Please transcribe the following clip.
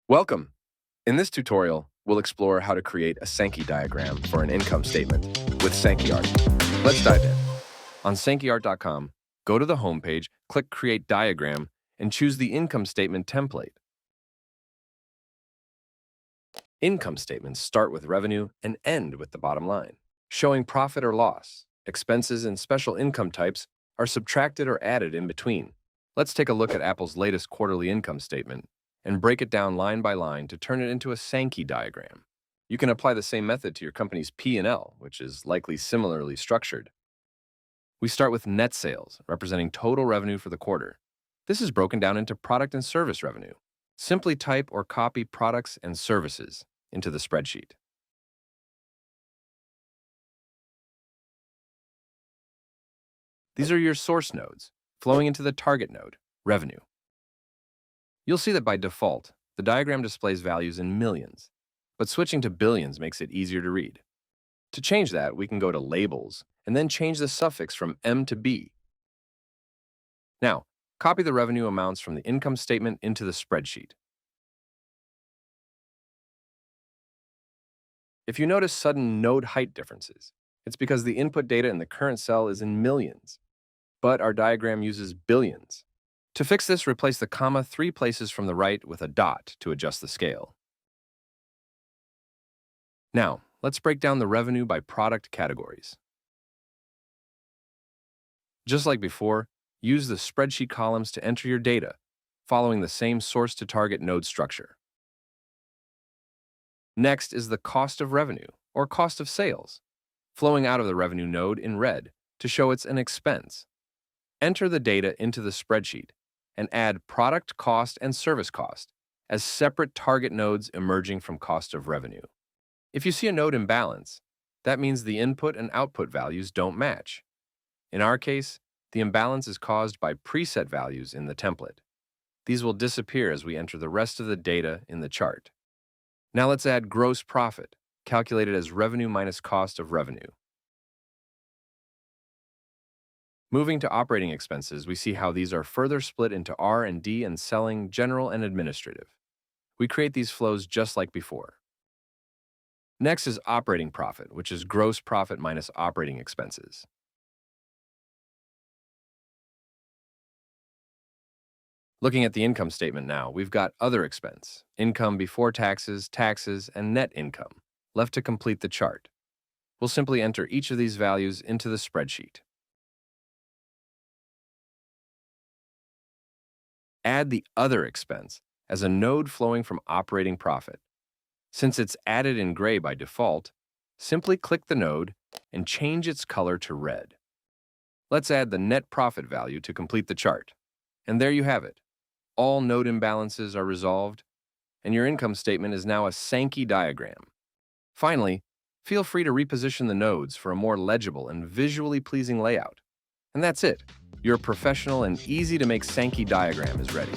Welcome! In this tutorial, we'll explore how to create a Sankey diagram for an income statement with Sankey art. Let's dive in. On sankeyart.com, go to the home page, click Create Diagram, and choose the income statement template. Income statements start with revenue and end with the bottom line, showing profit or loss. Expenses and special income types are subtracted or added in between. Let's take a look at Apple's latest quarterly income statement and break it down line by line to turn it into a Sankey diagram. You can apply the same method to your company's P&L, which is likely similarly structured. We start with net sales, representing total revenue for the quarter. This is broken down into product and service revenue. Simply type or copy products and services into the spreadsheet. These are your source nodes, flowing into the target node, revenue. You'll see that by default, the diagram displays values in millions, but switching to billions makes it easier to read. To change that, we can go to Labels and then change the suffix from M to B. Now, copy the revenue amounts from the income statement into the spreadsheet. If you notice sudden node height differences, it's because the input data in the current cell is in millions, but our diagram uses billions. To fix this, replace the comma 3 places from the right with a dot to adjust the scale. Now, let's break down the revenue by product categories. Just like before, use the spreadsheet columns to enter your data, following the same source-to-target node structure. Next is the cost of revenue, or cost of sales, flowing out of the revenue node in red to show it's an expense. Enter the data into the spreadsheet and add product cost and service cost as separate target nodes emerging from cost of revenue. If you see a node imbalance, that means the input and output values don't match. In our case, the imbalance is caused by preset values in the template. These will disappear as we enter the rest of the data in the chart. Now let's add gross profit, calculated as revenue minus cost of revenue. Moving to operating expenses, we see how these are further split into R&D and selling, general, and administrative. We create these flows just like before. Next is operating profit, which is gross profit minus operating expenses. Looking at the income statement now, we've got other expense, income before taxes, taxes, and net income, left to complete the chart. We'll simply enter each of these values into the spreadsheet. Add the other expense as a node flowing from operating profit. Since it's added in gray by default, simply click the node and change its color to red. Let's add the net profit value to complete the chart. And there you have it. All node imbalances are resolved, and your income statement is now a Sankey diagram. Finally, feel free to reposition the nodes for a more legible and visually pleasing layout. And that's it. Your professional and easy-to-make Sankey diagram is ready.